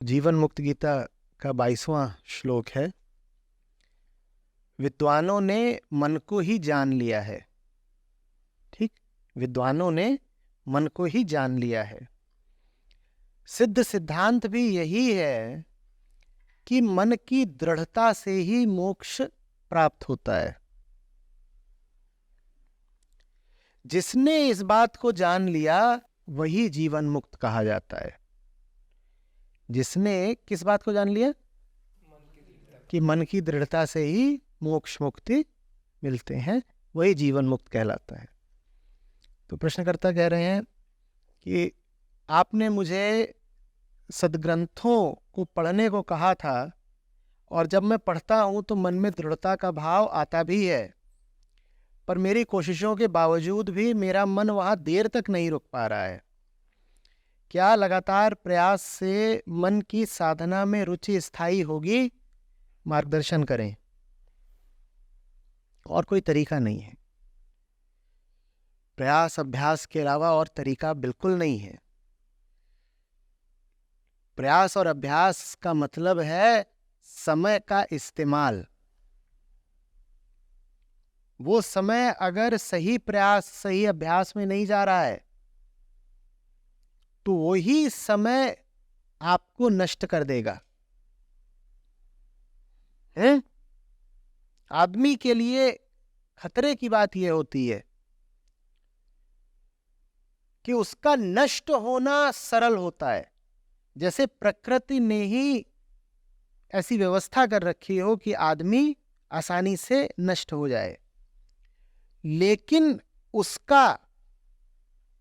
जीवन मुक्त गीता का 22वां श्लोक है। विद्वानों ने मन को ही जान लिया है। ठीक, विद्वानों ने मन को ही जान लिया है। सिद्ध सिद्धांत भी यही है कि मन की दृढ़ता से ही मोक्ष प्राप्त होता है। जिसने इस बात को जान लिया वही जीवन मुक्त कहा जाता है। जिसने किस बात को जान लिया? कि मन की दृढ़ता से ही मोक्ष मुक्ति मिलते हैं, वही जीवन मुक्त कहलाता है। तो प्रश्नकर्ता कह रहे हैं कि आपने मुझे सद्ग्रंथों को पढ़ने को कहा था, और जब मैं पढ़ता हूं तो मन में दृढ़ता का भाव आता भी है, पर मेरी कोशिशों के बावजूद भी मेरा मन वहां देर तक नहीं रुक पा रहा है। क्या लगातार प्रयास से मन की साधना में रुचि स्थायी होगी? मार्गदर्शन करें। और कोई तरीका नहीं है। प्रयास अभ्यास के अलावा और तरीका बिल्कुल नहीं है। प्रयास और अभ्यास का मतलब है समय का इस्तेमाल। वो समय अगर सही प्रयास सही अभ्यास में नहीं जा रहा है तो वही समय आपको नष्ट कर देगा। है? आदमी के लिए खतरे की बात यह होती है कि उसका नष्ट होना सरल होता है। जैसे प्रकृति ने ही ऐसी व्यवस्था कर रखी हो कि आदमी आसानी से नष्ट हो जाए, लेकिन उसका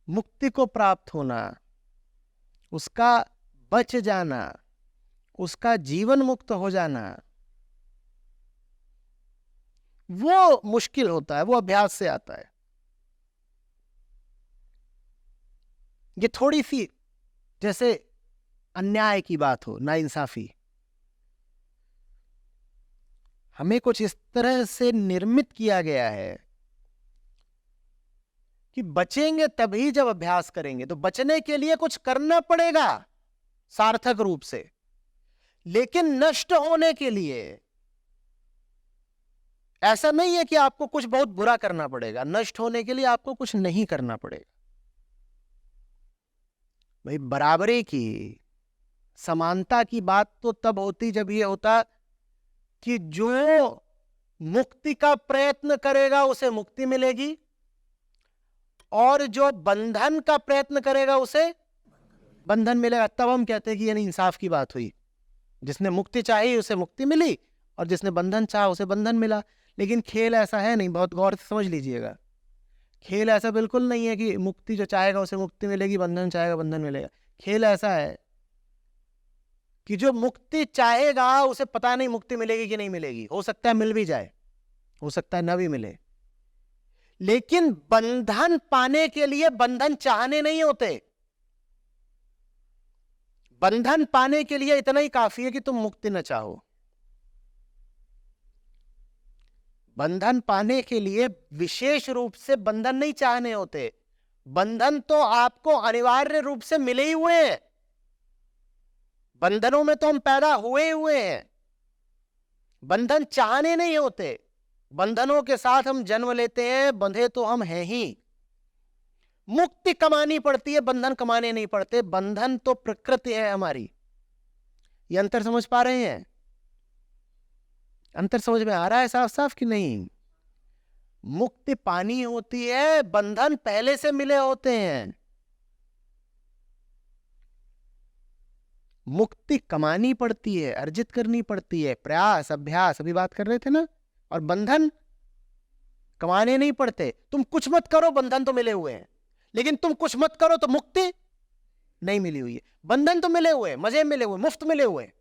मुक्ति को प्राप्त होना, उसका बच जाना, उसका जीवन मुक्त हो जाना, वो मुश्किल होता है। वो अभ्यास से आता है। ये थोड़ी सी जैसे अन्याय की बात हो, नाइंसाफी। हमें कुछ इस तरह से निर्मित किया गया है कि बचेंगे तभी जब अभ्यास करेंगे। तो बचने के लिए कुछ करना पड़ेगा सार्थक रूप से, लेकिन नष्ट होने के लिए ऐसा नहीं है कि आपको कुछ बहुत बुरा करना पड़ेगा। नष्ट होने के लिए आपको कुछ नहीं करना पड़ेगा। भाई, बराबरी की समानता की बात तो तब होती जब ये होता कि जो मुक्ति का प्रयत्न करेगा उसे मुक्ति मिलेगी, और जो बंधन का प्रयत्न करेगा उसे बंधन मिलेगा। तब हम कहते हैं कि यानी इंसाफ की बात हुई। जिसने मुक्ति चाही उसे मुक्ति मिली, और जिसने बंधन चाहा उसे बंधन मिला। लेकिन खेल ऐसा है नहीं, बहुत गौर से समझ लीजिएगा। खेल ऐसा बिल्कुल नहीं है कि मुक्ति जो चाहेगा उसे मुक्ति मिलेगी, बंधन चाहेगा बंधन मिलेगा। खेल ऐसा है कि जो मुक्ति चाहेगा उसे पता नहीं मुक्ति मिलेगी कि नहीं मिलेगी। हो सकता है मिल भी जाए, हो सकता है न भी मिले। लेकिन बंधन पाने के लिए बंधन चाहने नहीं होते। बंधन पाने के लिए इतना ही काफी है कि तुम मुक्ति न चाहो। बंधन पाने के लिए विशेष रूप से बंधन नहीं चाहने होते। बंधन तो आपको अनिवार्य रूप से मिले ही हुए हैं। बंधनों में तो हम पैदा हुए हैं। बंधन चाहने नहीं होते। बंधनों के साथ हम जन्म लेते हैं, बंधे तो हम हैं ही। मुक्ति कमानी पड़ती है, बंधन कमाने नहीं पड़ते। बंधन तो प्रकृति है हमारी। ये अंतर समझ पा रहे हैं? अंतर समझ में आ रहा है साफ साफ कि नहीं? मुक्ति पानी होती है, बंधन पहले से मिले होते हैं। मुक्ति कमानी पड़ती है, अर्जित करनी पड़ती है, प्रयास अभ्यास अभी बात कर रहे थे ना। और बंधन कमाने नहीं पड़ते। तुम कुछ मत करो, बंधन तो मिले हुए हैं। लेकिन तुम कुछ मत करो तो मुक्ति नहीं मिली हुई है। बंधन तो मिले हुए, मजे मिले हुए, मुफ्त मिले हुए।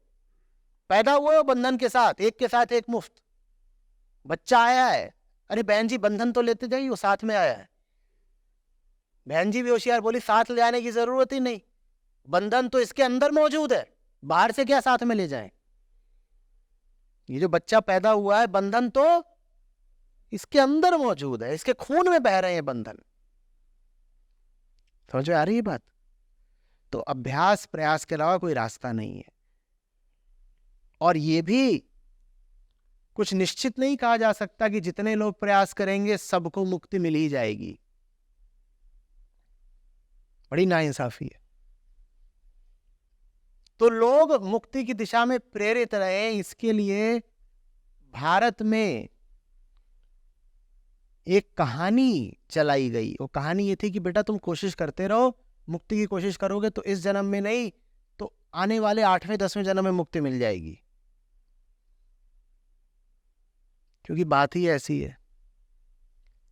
पैदा हुए हो बंधन के साथ एक मुफ्त। बच्चा आया है, अरे बहन जी बंधन तो लेते जाइए, वो साथ में आया है। बहन जी भी होशियार, बोली साथ ले आने की जरूरत ही नहीं, बंधन तो इसके अंदर मौजूद है, बाहर से क्या साथ में ले जाएं। ये जो बच्चा पैदा हुआ है, बंधन तो इसके अंदर मौजूद है, इसके खून में बह रहे हैं बंधन। समझ में आ रही है बात? तो अभ्यास प्रयास के अलावा कोई रास्ता नहीं है। और ये भी कुछ निश्चित नहीं कहा जा सकता कि जितने लोग प्रयास करेंगे सबको मुक्ति मिल ही जाएगी। बड़ी नाइंसाफी है। तो लोग मुक्ति की दिशा में प्रेरित रहे, इसके लिए भारत में एक कहानी चलाई गई। वो कहानी ये थी कि बेटा तुम कोशिश करते रहो, मुक्ति की कोशिश करोगे तो इस जन्म में नहीं तो आने वाले 8वें 10वें जन्म में मुक्ति मिल जाएगी। क्योंकि बात ही ऐसी है,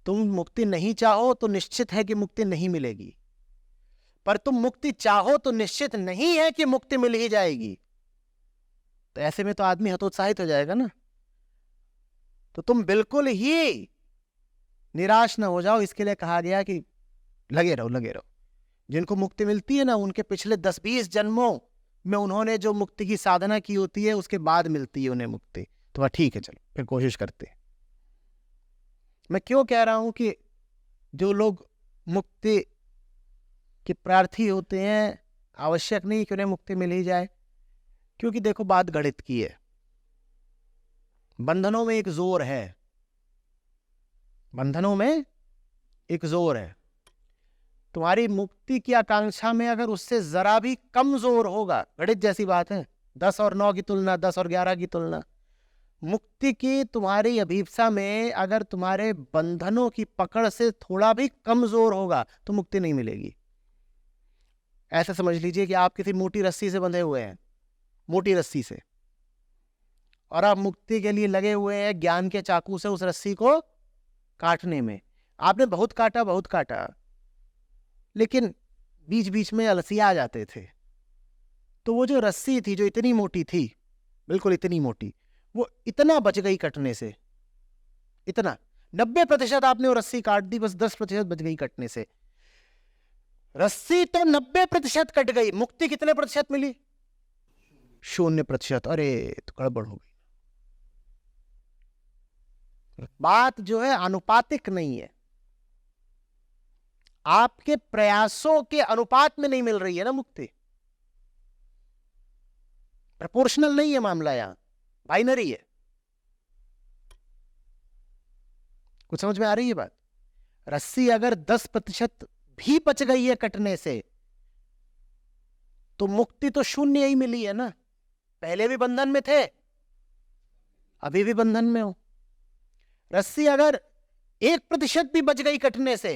तुम मुक्ति नहीं चाहो तो निश्चित है कि मुक्ति नहीं मिलेगी, पर तुम मुक्ति चाहो तो निश्चित नहीं है कि मुक्ति मिल ही जाएगी। तो ऐसे में तो आदमी हतोत्साहित हो जाएगा ना। तो तुम बिल्कुल ही निराश ना हो जाओ, इसके लिए कहा गया कि लगे रहो लगे रहो। जिनको मुक्ति मिलती है ना, उनके पिछले 10-20 जन्मों में उन्होंने जो मुक्ति की साधना की होती है उसके बाद मिलती है उन्हें मुक्ति। तो ठीक है, चलो फिर कोशिश करते हैं। मैं क्यों कह रहा हूं कि जो लोग मुक्ति के प्रार्थी होते हैं आवश्यक नहीं कि उन्हें मुक्ति मिल ही जाए, क्योंकि देखो बात गणित की है। बंधनों में एक जोर है, बंधनों में एक जोर है। तुम्हारी मुक्ति की आकांक्षा में अगर उससे जरा भी कम जोर होगा, गणित जैसी बात है, 10 और 9 की तुलना, 10 और 11 की तुलना, मुक्ति की तुम्हारी अभिप्सा में अगर तुम्हारे बंधनों की पकड़ से थोड़ा भी कम जोर होगा तो मुक्ति नहीं मिलेगी। ऐसा समझ लीजिए कि आप किसी मोटी रस्सी से बंधे हुए हैं, मोटी रस्सी से, और आप मुक्ति के लिए लगे हुए हैं ज्ञान के चाकू से उस रस्सी को काटने में। आपने बहुत काटा, लेकिन बीच बीच में अलसिया आ जाते थे। तो वो जो रस्सी थी जो इतनी मोटी थी, बिल्कुल इतनी मोटी, वो इतना बच गई कटने से, इतना 90% आपने वो रस्सी काट दी, बस 10% बच गई कटने से। रस्सी तो 90% कट गई, मुक्ति कितने प्रतिशत मिली? 0%। अरे तो गड़बड़ हो गई। बात जो है अनुपातिक नहीं है, आपके प्रयासों के अनुपात में नहीं मिल रही है ना मुक्ति। प्रोपोर्शनल नहीं है मामला, यहां बाइनरी है। कुछ समझ में आ रही है बात? रस्सी अगर 10% भी बच गई है कटने से तो मुक्ति तो 0 ही मिली है ना। पहले भी बंधन में थे, अभी भी बंधन में हो। रस्सी अगर 1% भी बच गई कटने से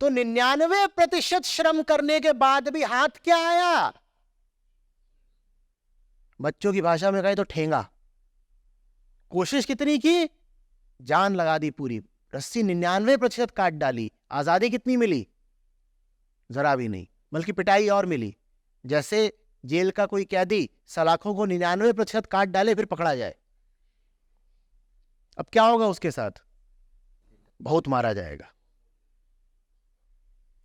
तो 99% श्रम करने के बाद भी हाथ क्या आया? बच्चों की भाषा में कहे तो ठेंगा। कोशिश कितनी की? जान लगा दी पूरी। रस्सी 99% काट डाली, आजादी कितनी मिली? जरा भी नहीं, बल्कि पिटाई और मिली। जैसे जेल का कोई कैदी सलाखों को 99% काट डाले फिर पकड़ा जाए, अब क्या होगा उसके साथ? बहुत मारा जाएगा।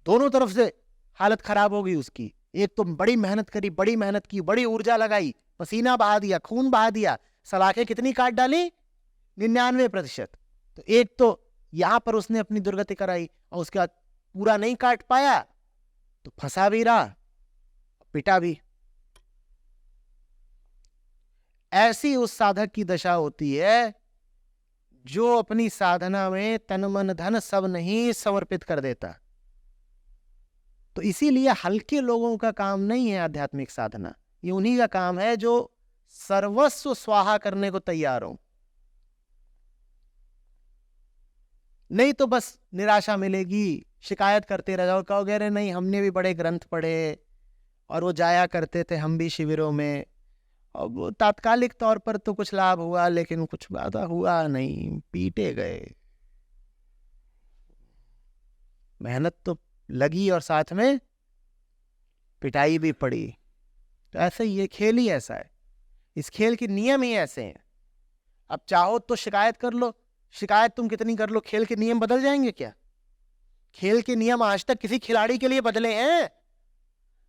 दोनों तरफ से हालत खराब होगी उसकी। एक तो बड़ी मेहनत करी, बड़ी मेहनत की, बड़ी ऊर्जा लगाई, पसीना बहा दिया, खून बहा दिया, सलाखें कितनी काट डाली? 99%। तो एक तो यहां पर उसने अपनी दुर्गति कराई और उसके बाद पूरा नहीं काट पाया तो फंसा भी रहा, पिटा भी। ऐसी उस साधक की दशा होती है जो अपनी साधना में तन मन धन सब नहीं समर्पित कर देता। तो इसीलिए हल्के लोगों का काम नहीं है आध्यात्मिक साधना, ये उन्हीं का काम है जो सर्वस्व स्वाहा करने को तैयार हो। नहीं तो बस निराशा मिलेगी, शिकायत करते रह जाओ, कहोगे अरे नहीं हमने भी बड़े ग्रंथ पढ़े और वो जाया करते थे हम भी शिविरों में, और वो तात्कालिक तौर पर तो कुछ लाभ हुआ लेकिन कुछ ज्यादा हुआ नहीं, पीटे गए। मेहनत तो लगी और साथ में पिटाई भी पड़ी। तो ऐसे ही ये खेल ही ऐसा है, इस खेल के नियम ही ऐसे हैं। अब चाहो तो शिकायत कर लो, शिकायत तुम कितनी कर लो, खेल के नियम बदल जाएंगे क्या? खेल के नियम आज तक किसी खिलाड़ी के लिए बदले हैं?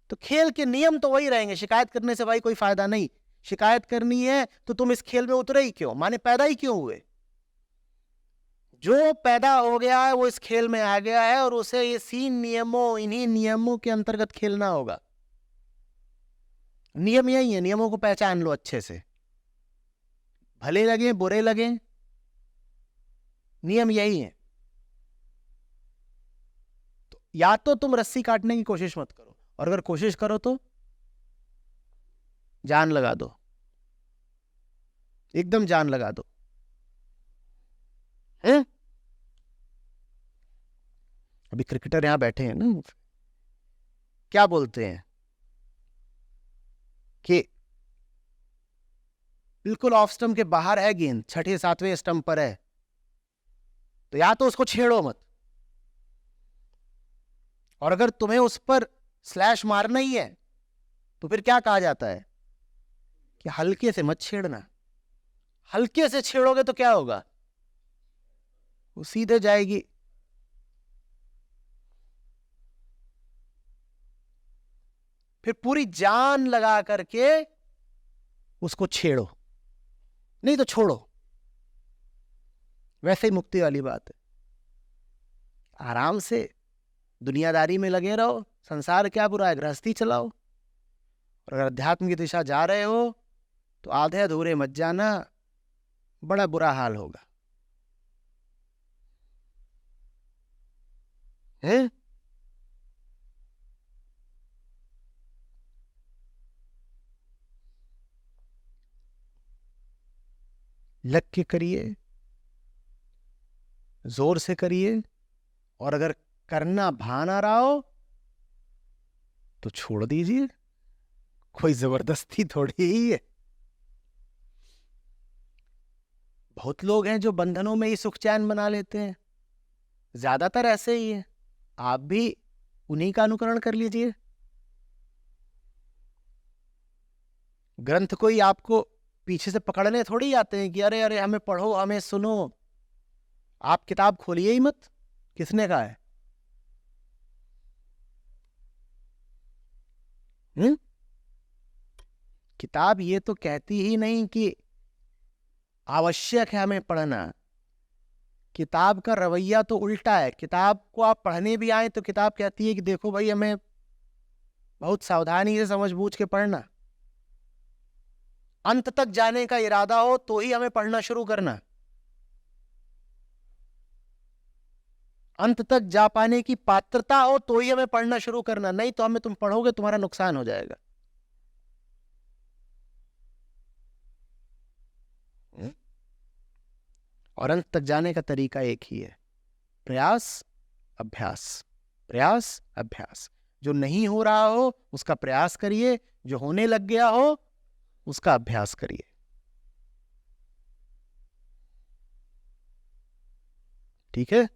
तो खेल के नियम तो वही रहेंगे। शिकायत करने से भाई कोई फायदा नहीं। शिकायत करनी है तो तुम इस खेल में उतरे ही क्यों, माने पैदा ही क्यों हुए? जो पैदा हो गया है वो इस खेल में आ गया है और उसे इसी नियमों, इन्हीं नियमों के अंतर्गत खेलना होगा। नियम यही है, नियमों को पहचान लो अच्छे से, भले लगे बुरे लगे, नियम यही है। तो या तो तुम रस्सी काटने की कोशिश मत करो, और अगर कोशिश करो तो जान लगा दो, एकदम जान लगा दो। हैं? अभी क्रिकेटर यहां बैठे हैं ना, क्या बोलते हैं कि बिल्कुल ऑफ स्टंप के बाहर है गेंद, छठे सातवें स्टंप पर है, तो या तो उसको छेड़ो मत, और अगर तुम्हें उस पर स्लैश मारना ही है तो फिर क्या कहा जाता है कि हल्के से मत छेड़ना। हल्के से छेड़ोगे तो क्या होगा, वो सीधे जाएगी। फिर पूरी जान लगा करके उसको छेड़ो, नहीं तो छोड़ो। वैसे ही मुक्ति वाली बात है, आराम से दुनियादारी में लगे रहो, संसार क्या बुरा है, गृहस्थी चलाओ। और अगर अध्यात्म की दिशा जा रहे हो तो आधे अधूरे मत जाना, बड़ा बुरा हाल होगा। है? लग के करिए, जोर से करिए, और अगर करना भान आ रहा हो तो छोड़ दीजिए, कोई जबरदस्ती थोड़ी ही है। बहुत लोग हैं जो बंधनों में ही सुख चैन बना लेते हैं, ज्यादातर ऐसे ही है। आप भी उन्हीं का अनुकरण कर लीजिए। ग्रंथ कोई आपको पीछे से पकड़ने थोड़ी आते हैं कि अरे अरे हमें पढ़ो, हमें सुनो। आप किताब खोलिए ही मत, किसने कहा है? किताब ये तो कहती ही नहीं कि आवश्यक है हमें पढ़ना। किताब का रवैया तो उल्टा है। किताब को आप पढ़ने भी आए तो किताब कहती है कि देखो भाई, हमें बहुत सावधानी से समझ बूझ के पढ़ना, अंत तक जाने का इरादा हो तो ही हमें पढ़ना शुरू करना। अंत तक जा पाने की पात्रता हो तो ही हमें पढ़ना शुरू करना, नहीं तो हमें तुम पढ़ोगे तुम्हारा नुकसान हो जाएगा। और अंत तक जाने का तरीका एक ही है, प्रयास अभ्यास, प्रयास अभ्यास। जो नहीं हो रहा हो उसका प्रयास करिए, जो होने लग गया हो उसका अभ्यास करिए। ठीक है?